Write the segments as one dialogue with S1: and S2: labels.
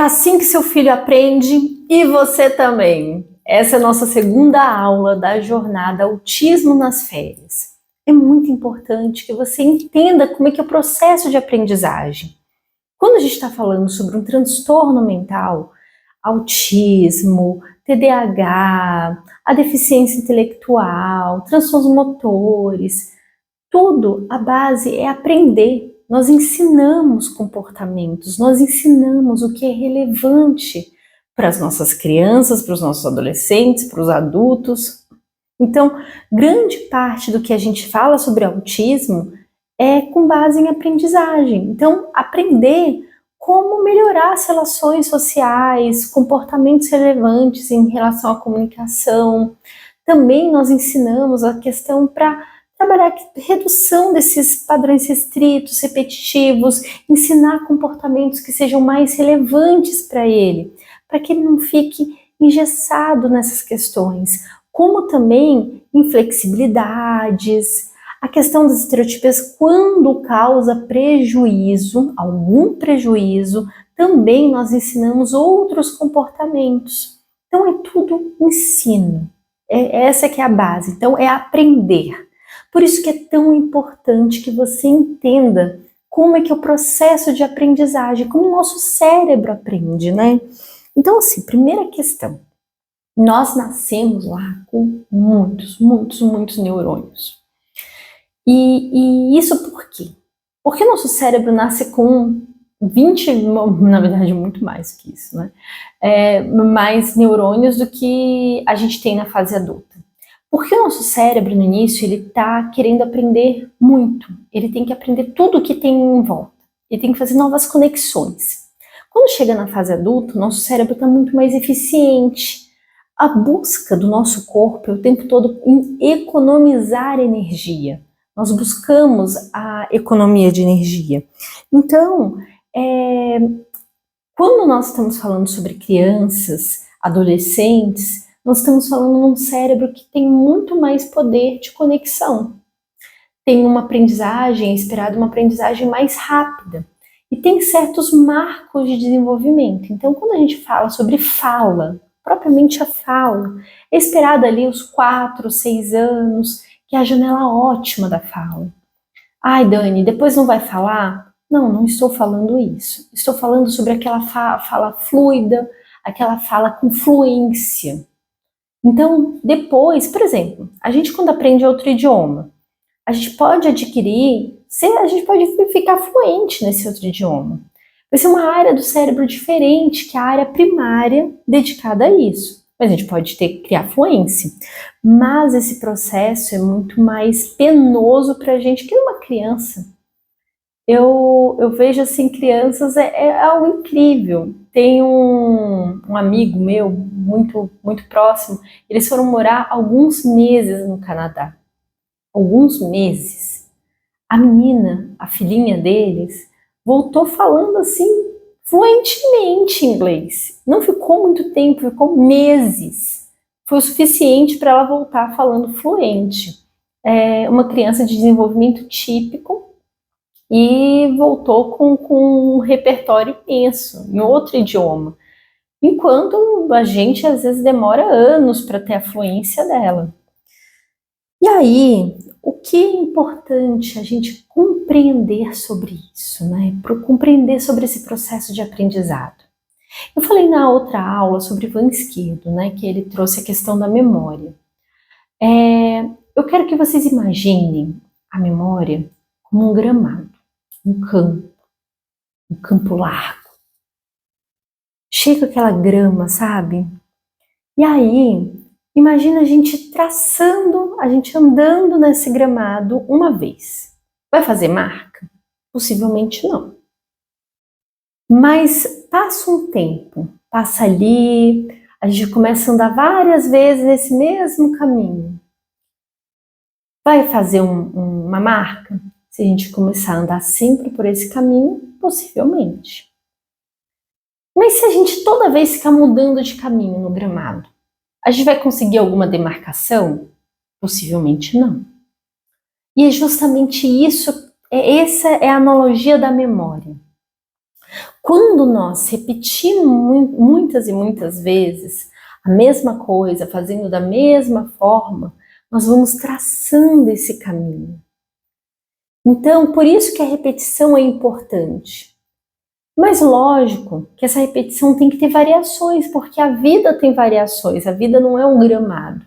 S1: assim que seu filho aprende e você também. Essa é a nossa segunda aula da jornada Autismo nas Férias. É muito importante que você entenda como é que é o processo de aprendizagem. Quando a gente está falando sobre um transtorno mental, autismo, TDAH, a deficiência intelectual, transtornos motores, tudo, a base é aprender. Nós ensinamos comportamentos, nós ensinamos o que é relevante para as nossas crianças, para os nossos adolescentes, para os adultos. Então, grande parte do que a gente fala sobre autismo é com base em aprendizagem. Então, aprender como melhorar as relações sociais, comportamentos relevantes em relação à comunicação. Também nós ensinamos a questão para trabalhar a redução desses padrões restritos, repetitivos, ensinar comportamentos que sejam mais relevantes para ele, para que ele não fique engessado nessas questões, como também inflexibilidades, a questão das estereotipias quando causa prejuízo, algum prejuízo, também nós ensinamos outros comportamentos. Então é tudo ensino, essa que é a base, então é aprender. Por isso que é tão importante que você entenda como é que é o processo de aprendizagem, como o nosso cérebro aprende, né? Então, assim, primeira questão, nós nascemos lá com muitos neurônios. E isso por quê? Porque o nosso cérebro nasce com 20, na verdade muito mais que isso, né? Mais neurônios do que a gente tem na fase adulta. Porque o nosso cérebro, no início, ele está querendo aprender muito. Ele tem que aprender tudo o que tem em volta. Ele tem que fazer novas conexões. Quando chega na fase adulta, o nosso cérebro está muito mais eficiente. A busca do nosso corpo é o tempo todo em economizar energia. Nós buscamos a economia de energia. Então, quando nós estamos falando sobre crianças, adolescentes, nós estamos falando num cérebro que tem muito mais poder de conexão. Tem uma aprendizagem, esperada uma aprendizagem mais rápida. E tem certos marcos de desenvolvimento. Então, quando a gente fala sobre fala, propriamente a fala, é esperada ali os 4, 6 anos, que é a janela ótima da fala. Ai, Dani, depois não vai falar? Não, não estou falando isso. Estou falando sobre aquela fala fluida, aquela fala com fluência. Então, depois, por exemplo, a gente quando aprende outro idioma, a gente pode adquirir, a gente pode ficar fluente nesse outro idioma. Vai ser uma área do cérebro diferente que a área primária dedicada a isso. Mas a gente pode criar fluência. Mas esse processo é muito mais penoso para a gente que uma criança. Eu vejo assim, crianças é algo incrível. Tem um amigo meu, muito próximo, eles foram morar alguns meses no Canadá. Alguns meses. A menina, a filhinha deles, voltou falando assim, fluentemente inglês. Não ficou muito tempo, ficou meses. Foi o suficiente para ela voltar falando fluente. É uma criança de desenvolvimento típico, e voltou com um repertório imenso, em outro idioma. Enquanto a gente, às vezes, demora anos para ter a fluência dela. E aí, o que é importante a gente compreender sobre isso, né? Para compreender sobre esse processo de aprendizado. Eu falei na outra aula sobre Van Esquerdo, né? Que ele trouxe a questão da memória. Eu quero que vocês imaginem a memória como um gramado. Um campo largo, cheio com aquela grama, sabe? E aí, imagina a gente traçando, a gente andando nesse gramado uma vez. Vai fazer marca? Possivelmente não. Mas passa um tempo, passa ali, a gente começa a andar várias vezes nesse mesmo caminho. Vai fazer uma marca? Se a gente começar a andar sempre por esse caminho, possivelmente. Mas se a gente toda vez ficar mudando de caminho no gramado, a gente vai conseguir alguma demarcação? Possivelmente não. E é justamente isso, essa é a analogia da memória. Quando nós repetimos muitas e muitas vezes a mesma coisa, fazendo da mesma forma, nós vamos traçando esse caminho. Então, por isso que a repetição é importante. Mas lógico que essa repetição tem que ter variações, porque a vida tem variações, a vida não é um gramado.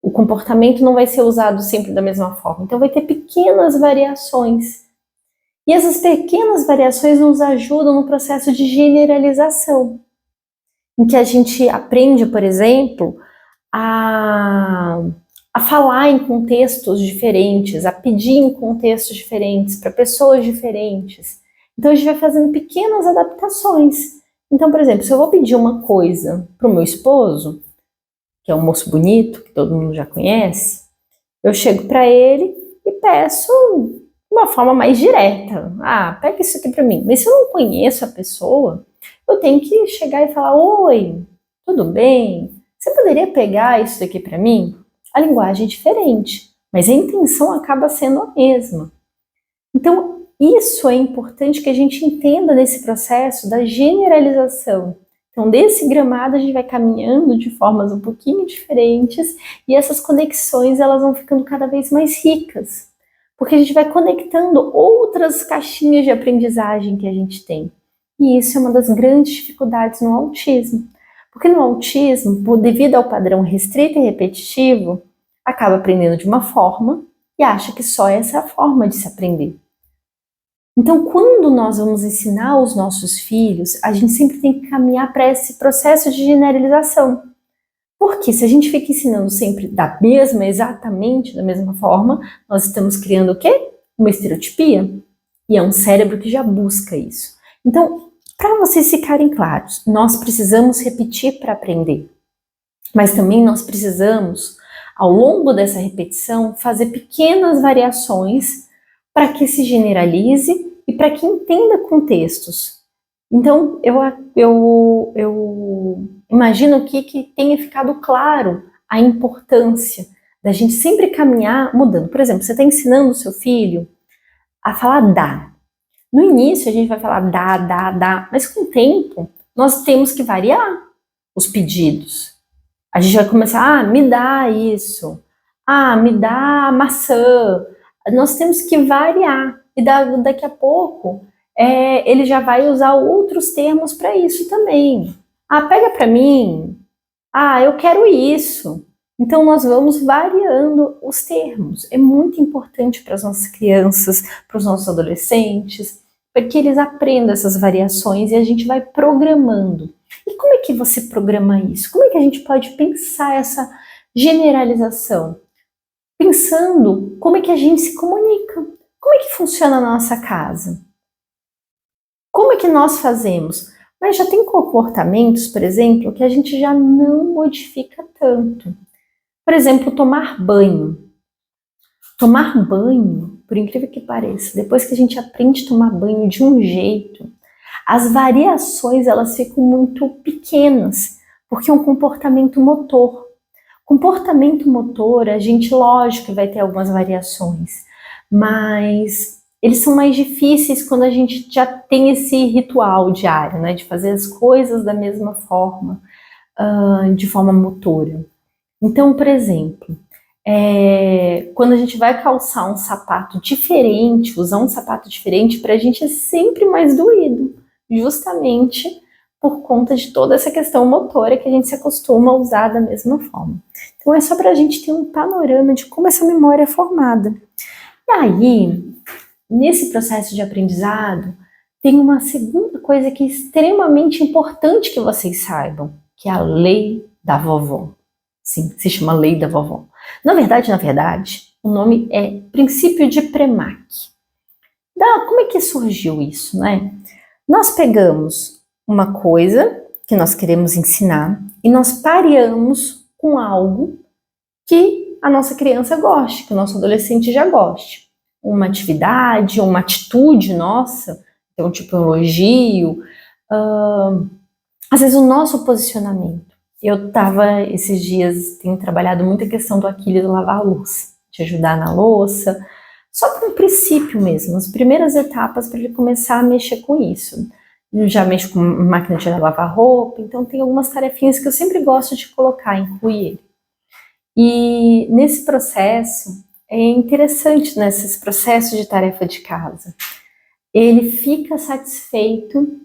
S1: O comportamento não vai ser usado sempre da mesma forma, então vai ter pequenas variações. E essas pequenas variações nos ajudam no processo de generalização, em que a gente aprende, por exemplo, a falar em contextos diferentes, a pedir em contextos diferentes, para pessoas diferentes. Então a gente vai fazendo pequenas adaptações. Então, por exemplo, se eu vou pedir uma coisa para o meu esposo, que é um moço bonito, que todo mundo já conhece, eu chego para ele e peço de uma forma mais direta. Ah, pega isso aqui para mim. Mas se eu não conheço a pessoa, eu tenho que chegar e falar: oi, tudo bem? Você poderia pegar isso daqui para mim? A linguagem é diferente, mas a intenção acaba sendo a mesma. Então, isso é importante que a gente entenda nesse processo da generalização. Então, desse gramado, a gente vai caminhando de formas um pouquinho diferentes e essas conexões elas vão ficando cada vez mais ricas, porque a gente vai conectando outras caixinhas de aprendizagem que a gente tem. E isso é uma das grandes dificuldades no autismo. Porque no autismo, devido ao padrão restrito e repetitivo, acaba aprendendo de uma forma e acha que só essa é a forma de se aprender. Então, quando nós vamos ensinar os nossos filhos, a gente sempre tem que caminhar para esse processo de generalização. Porque se a gente fica ensinando sempre exatamente da mesma forma, nós estamos criando o quê? Uma estereotipia. E é um cérebro que já busca isso. Então, para vocês ficarem claros, nós precisamos repetir para aprender. Mas também nós precisamos, ao longo dessa repetição, fazer pequenas variações para que se generalize e para que entenda contextos. Então, eu imagino aqui que tenha ficado claro a importância da gente sempre caminhar mudando. Por exemplo, você está ensinando o seu filho a falar dá. No início, a gente vai falar dá, mas com o tempo, nós temos que variar os pedidos. A gente vai começar, me dá isso, me dá maçã. Nós temos que variar, e daqui a pouco, ele já vai usar outros termos para isso também. Pega para mim, eu quero isso. Então, nós vamos variando os termos. É muito importante para as nossas crianças, para os nossos adolescentes, para que eles aprendam essas variações e a gente vai programando. E como é que você programa isso? Como é que a gente pode pensar essa generalização? Pensando como é que a gente se comunica. Como é que funciona a nossa casa? Como é que nós fazemos? Mas já tem comportamentos, por exemplo, que a gente já não modifica tanto. Por exemplo, tomar banho. Tomar banho, por incrível que pareça, depois que a gente aprende a tomar banho de um jeito, as variações elas ficam muito pequenas, porque é um comportamento motor. Comportamento motor, a gente, lógico, vai ter algumas variações, mas eles são mais difíceis quando a gente já tem esse ritual diário, né, de fazer as coisas da mesma forma, de forma motora. Então, por exemplo, quando a gente vai calçar um sapato diferente, usar um sapato diferente, para a gente é sempre mais doído, justamente por conta de toda essa questão motora que a gente se acostuma a usar da mesma forma. Então é só para a gente ter um panorama de como essa memória é formada. E aí, nesse processo de aprendizado, tem uma segunda coisa que é extremamente importante que vocês saibam, que é a lei da vovó. Sim, se chama lei da vovó. Na verdade, o nome é princípio de Premack. Como é que surgiu isso, né? Nós pegamos uma coisa que nós queremos ensinar e nós pareamos com algo que a nossa criança goste, que o nosso adolescente já goste. Uma atividade, uma atitude nossa, então tipo um elogio, às vezes o nosso posicionamento. Eu esses dias, tenho trabalhado muito a questão do Aquiles lavar a louça, de ajudar na louça, só para um princípio mesmo, as primeiras etapas para ele começar a mexer com isso. já mexo com máquina de lavar roupa, então tem algumas tarefinhas que eu sempre gosto de colocar, incluir ele. E nesse processo, é interessante nesses processos de tarefa de casa, ele fica satisfeito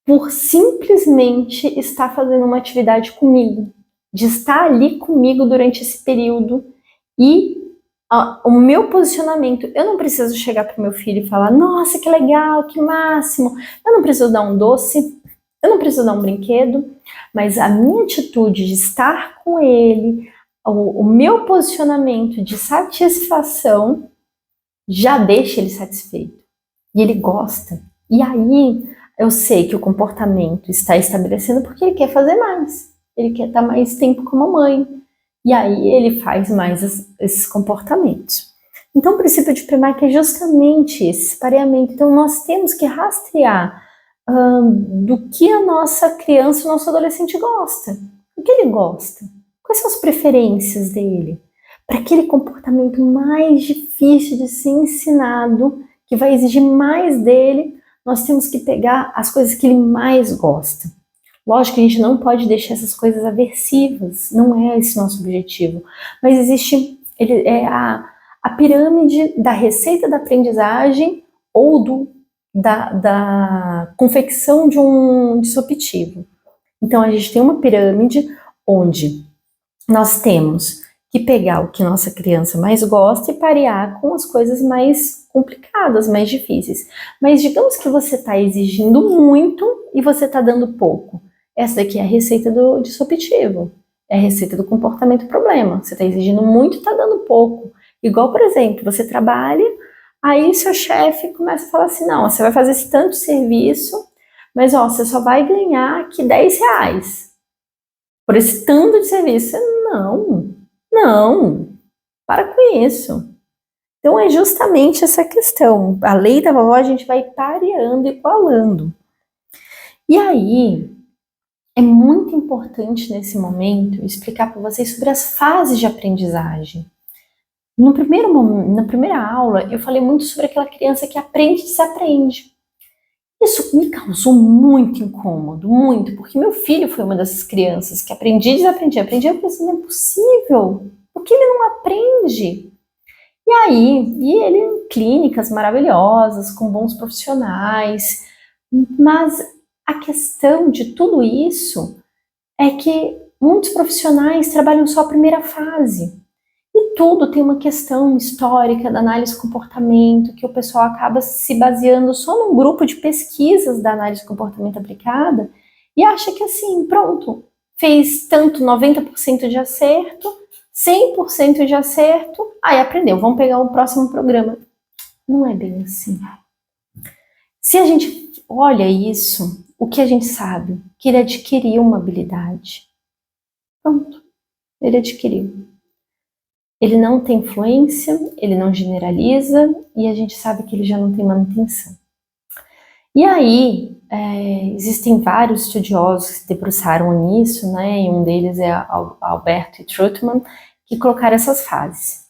S1: por simplesmente estar fazendo uma atividade comigo, de estar ali comigo durante esse período e o meu posicionamento, eu não preciso chegar para o meu filho e falar, nossa, que legal, que máximo, eu não preciso dar um doce, eu não preciso dar um brinquedo, mas a minha atitude de estar com ele, o meu posicionamento de satisfação já deixa ele satisfeito. E ele gosta. E aí eu sei que o comportamento está estabelecendo porque ele quer fazer mais. Ele quer estar mais tempo com a mamãe. E aí ele faz mais esses comportamentos. Então o princípio de Primark é justamente esse pareamento. Então nós temos que rastrear do que a nossa criança, o nosso adolescente gosta. O que ele gosta? Quais são as preferências dele? Para aquele comportamento mais difícil de ser ensinado, que vai exigir mais dele, nós temos que pegar as coisas que ele mais gosta. Lógico que a gente não pode deixar essas coisas aversivas, não é esse nosso objetivo, mas existe a pirâmide da receita da aprendizagem ou da confecção de um disruptivo. Então a gente tem uma pirâmide onde nós temos que pegar o que nossa criança mais gosta e parear com as coisas mais complicadas, mais difíceis. Mas digamos que você está exigindo muito e você está dando pouco. Essa daqui é a receita do disruptivo, é a receita do comportamento problema. Você está exigindo muito e está dando pouco. Igual, por exemplo, você trabalha, aí seu chefe começa a falar assim, não, você vai fazer esse tanto de serviço, mas ó, você só vai ganhar aqui R$10 por esse tanto de serviço. Não, para com isso. Então é justamente essa questão. A lei da vovó a gente vai pareando e igualando. E aí, é muito importante nesse momento explicar para vocês sobre as fases de aprendizagem. Na primeira aula, eu falei muito sobre aquela criança que aprende e desaprende. Isso me causou muito incômodo, muito, porque meu filho foi uma dessas crianças que aprendia e desaprendia. Aprendia, eu falei assim, não é possível. Por que ele não aprende? E aí, ele em clínicas maravilhosas, com bons profissionais, mas a questão de tudo isso é que muitos profissionais trabalham só a primeira fase. E tudo tem uma questão histórica da análise do comportamento, que o pessoal acaba se baseando só num grupo de pesquisas da análise do comportamento aplicada e acha que assim, pronto, fez tanto 90% de acerto, 100% de acerto, aí aprendeu, vamos pegar o próximo programa. Não é bem assim. Se a gente olha isso, o que a gente sabe? Que ele adquiriu uma habilidade. Pronto, ele adquiriu. Ele não tem influência, ele não generaliza e a gente sabe que ele já não tem manutenção. E aí, existem vários estudiosos que se debruçaram nisso, né? E um deles é Alberto e Trutman, que colocaram essas fases.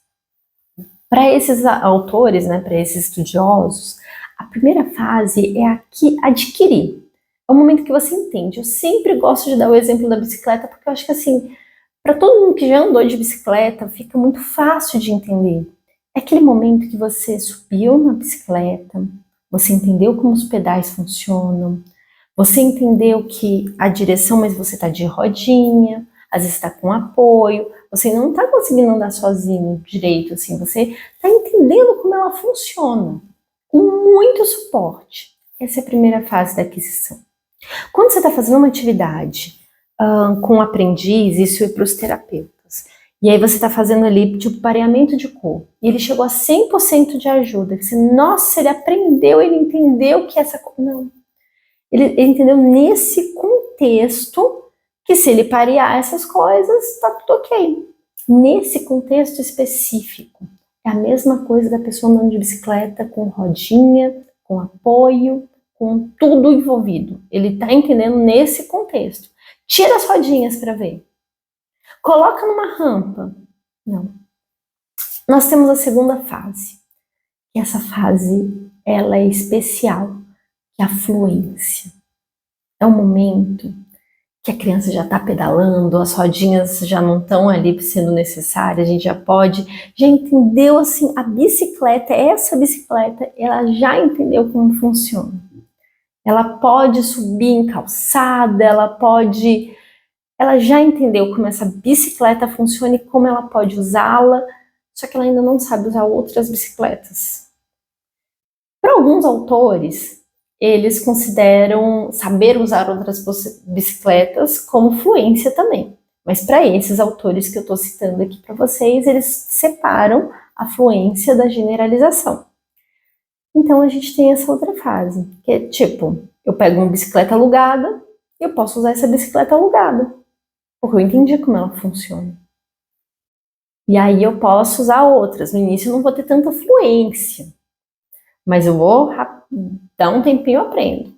S1: Para esses autores, né, para esses estudiosos, a primeira fase é a que adquirir. É o momento que você entende. Eu sempre gosto de dar o exemplo da bicicleta, porque eu acho que assim, para todo mundo que já andou de bicicleta, fica muito fácil de entender. É aquele momento que você subiu na bicicleta, você entendeu como os pedais funcionam, você entendeu que a direção, mas você está de rodinha, às vezes está com apoio, você não está conseguindo andar sozinho direito, assim, você está entendendo como ela funciona, com muito suporte. Essa é a primeira fase da aquisição. Quando você está fazendo uma atividade com um aprendiz, isso é para os terapeutas, e aí você está fazendo ali, tipo, pareamento de cor, e ele chegou a 100% de ajuda, você, nossa, ele aprendeu, ele entendeu que essa cor... Não. Ele entendeu nesse contexto que se ele parear essas coisas, tá tudo ok. Nesse contexto específico. É a mesma coisa da pessoa andando de bicicleta com rodinha, com apoio, com tudo envolvido. Ele tá entendendo nesse contexto. Tira as rodinhas para ver. Coloca numa rampa. Não. Nós temos a segunda fase. E essa fase, ela é especial, que é a fluência. É um momento que a criança já está pedalando, as rodinhas já não estão ali sendo necessárias, a gente já entendeu assim, a bicicleta, essa bicicleta, ela já entendeu como funciona. Ela pode subir em calçada, ela já entendeu como essa bicicleta funciona e como ela pode usá-la, só que ela ainda não sabe usar outras bicicletas. Para alguns autores, eles consideram saber usar outras bicicletas como fluência também. Mas para esses autores que eu estou citando aqui para vocês, eles separam a fluência da generalização. Então a gente tem essa outra fase, que é tipo, eu pego uma bicicleta alugada e eu posso usar essa bicicleta alugada, porque eu entendi como ela funciona. E aí eu posso usar outras. No início eu não vou ter tanta fluência, mas eu vou dar um tempinho e aprendo.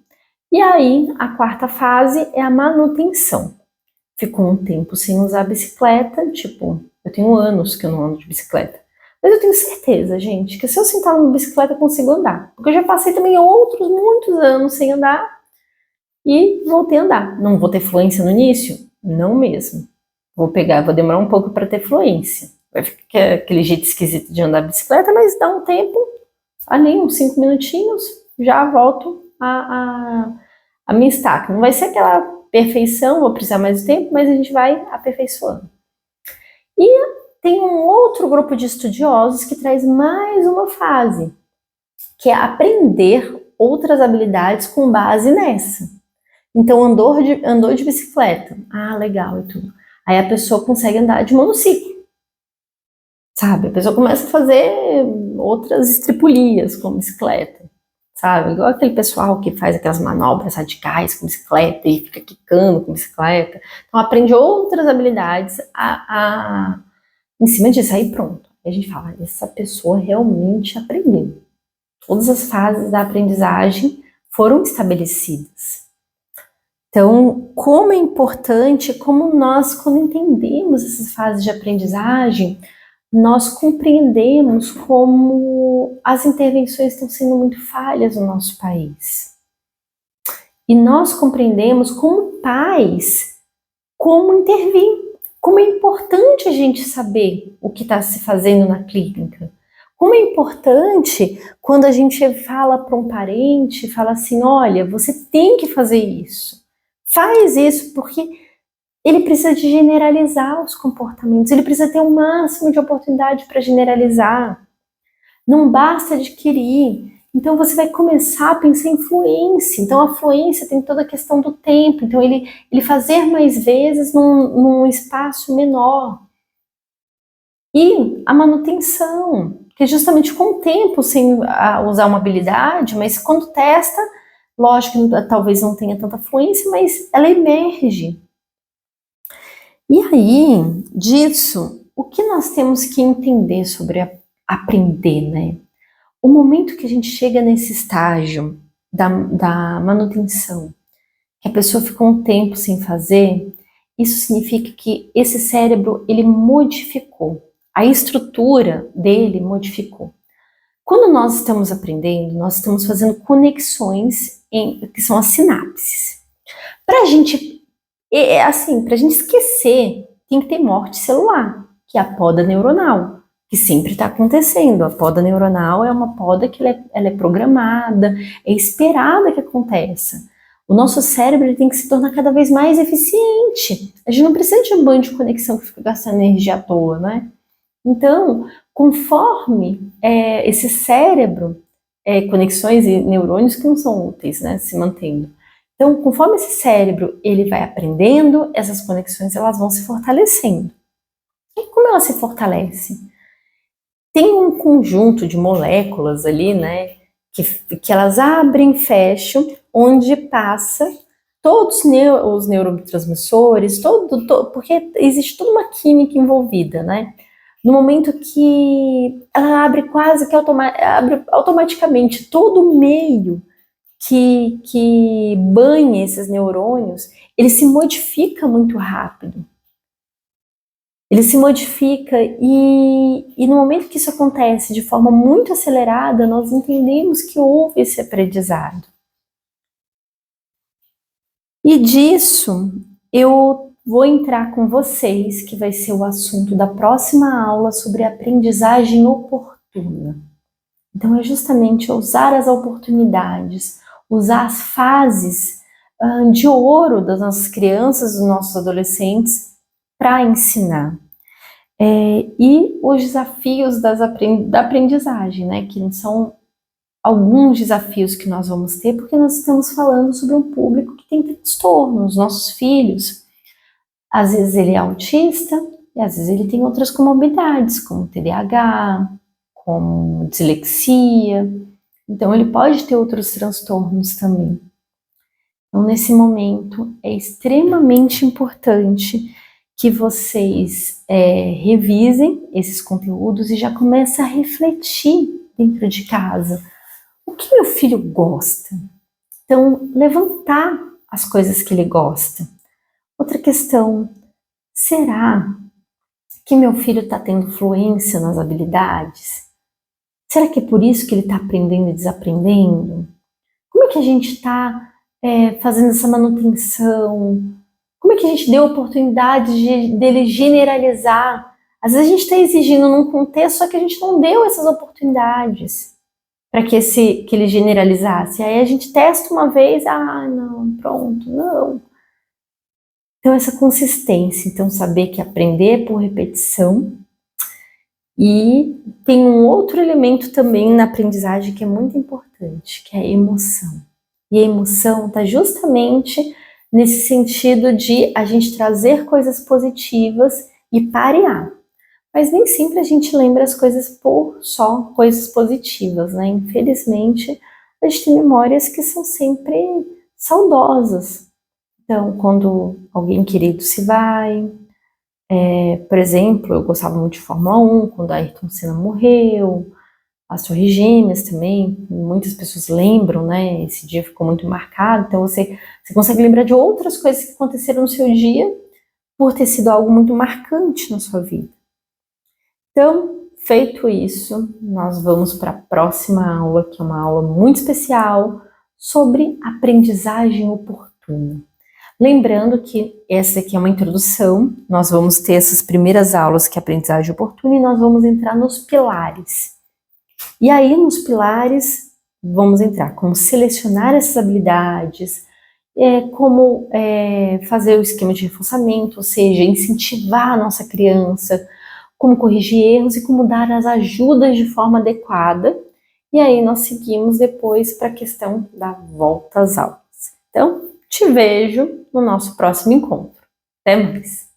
S1: E aí a quarta fase é a manutenção. Ficou um tempo sem usar a bicicleta, tipo, eu tenho anos que eu não ando de bicicleta. Mas eu tenho certeza, gente, que se eu sentar numa bicicleta eu consigo andar. Porque eu já passei também outros muitos anos sem andar e voltei a andar. Não vou ter fluência no início? Não mesmo. Vou demorar um pouco para ter fluência. Vai ficar aquele jeito esquisito de andar de bicicleta, mas dá um tempo, ali uns 5 minutinhos, já volto a me estaca. Não vai ser aquela perfeição, vou precisar mais de tempo, mas a gente vai aperfeiçoando. E tem um outro grupo de estudiosos que traz mais uma fase, que é aprender outras habilidades com base nessa. Então, andou de bicicleta. Ah, legal e tudo. Aí a pessoa consegue andar de monociclo. Sabe? A pessoa começa a fazer outras estripulias com bicicleta. Sabe? Igual aquele pessoal que faz aquelas manobras radicais com bicicleta e fica quicando com bicicleta. Então, aprende outras habilidades em cima disso. Aí pronto. Aí a gente fala, essa pessoa realmente aprendeu. Todas as fases da aprendizagem foram estabelecidas. Então, como é importante, como nós, quando entendemos essas fases de aprendizagem, nós compreendemos como as intervenções estão sendo muito falhas no nosso país. E nós compreendemos como pais, como intervir, como é importante a gente saber o que está se fazendo na clínica. Como é importante quando a gente fala para um parente, fala assim, olha, você tem que fazer isso. Faz isso, porque ele precisa de generalizar os comportamentos, ele precisa ter o máximo de oportunidade para generalizar. Não basta adquirir. Então você vai começar a pensar em fluência. Então a fluência tem toda a questão do tempo. Então ele fazer mais vezes num espaço menor. E a manutenção, que é justamente com o tempo, sem usar uma habilidade, mas quando testa, lógico que talvez não tenha tanta fluência, mas ela emerge. E aí, disso, o que nós temos que entender sobre aprender, né? O momento que a gente chega nesse estágio da manutenção, que a pessoa ficou um tempo sem fazer, isso significa que esse cérebro, ele modificou, a estrutura dele modificou. Quando nós estamos aprendendo, nós estamos fazendo conexões, que são as sinapses. Para a gente para a gente esquecer, tem que ter morte celular, que é a poda neuronal, que sempre está acontecendo. A poda neuronal é uma poda que ela é programada, é esperada que aconteça. O nosso cérebro ele tem que se tornar cada vez mais eficiente. A gente não precisa de um banho de conexão que fica gastando energia à toa, né? Então, conforme esse cérebro, conexões e neurônios que não são úteis, né, se mantendo. Então, conforme esse cérebro ele vai aprendendo, essas conexões elas vão se fortalecendo. E como ela se fortalece? Tem um conjunto de moléculas ali, né, que elas abrem e fecham, onde passa todos os neurotransmissores, porque existe toda uma química envolvida, né? No momento que ela abre quase que abre automaticamente todo o meio que banha esses neurônios, ele se modifica muito rápido. Ele se modifica e no momento que isso acontece de forma muito acelerada, nós entendemos que houve esse aprendizado. E disso eu vou entrar com vocês, que vai ser o assunto da próxima aula sobre aprendizagem oportuna. Então é justamente usar as oportunidades, usar as fases de ouro das nossas crianças, dos nossos adolescentes para ensinar. E os desafios da aprendizagem, né, que são alguns desafios que nós vamos ter, porque nós estamos falando sobre um público que tem transtornos, nossos filhos. Às vezes ele é autista, e às vezes ele tem outras comorbidades, como TDAH, como dislexia. Então ele pode ter outros transtornos também. Então, nesse momento, é extremamente importante que vocês revisem esses conteúdos e já comecem a refletir dentro de casa. O que meu filho gosta? Então, levantar as coisas que ele gosta. Outra questão, será que meu filho está tendo fluência nas habilidades? Será que é por isso que ele está aprendendo e desaprendendo? Como é que a gente está fazendo essa manutenção? Como é que a gente deu a oportunidade dele generalizar? Às vezes a gente está exigindo num contexto, só que a gente não deu essas oportunidades para que ele generalizasse. Aí a gente testa uma vez, não, pronto, não. Então essa consistência, então saber que aprender é por repetição. E tem um outro elemento também na aprendizagem que é muito importante, que é a emoção. E a emoção está justamente nesse sentido de a gente trazer coisas positivas e parear. Mas nem sempre a gente lembra as coisas por só coisas positivas, né? Infelizmente, a gente tem memórias que são sempre saudosas. Então, quando alguém querido se vai, por exemplo, eu gostava muito de Fórmula 1, quando a Ayrton Senna morreu, as Torres Gêmeas também, muitas pessoas lembram, né? Esse dia ficou muito marcado, então você consegue lembrar de outras coisas que aconteceram no seu dia por ter sido algo muito marcante na sua vida. Então, feito isso, nós vamos para a próxima aula, que é uma aula muito especial sobre aprendizagem oportuna. Lembrando que essa aqui é uma introdução, nós vamos ter essas primeiras aulas que é aprendizagem oportuna e nós vamos entrar nos pilares. E aí, nos pilares, vamos entrar como selecionar essas habilidades, como fazer o esquema de reforçamento, ou seja, incentivar a nossa criança, como corrigir erros e como dar as ajudas de forma adequada. E aí nós seguimos depois para a questão da volta às aulas. Então, te vejo no nosso próximo encontro. Até mais!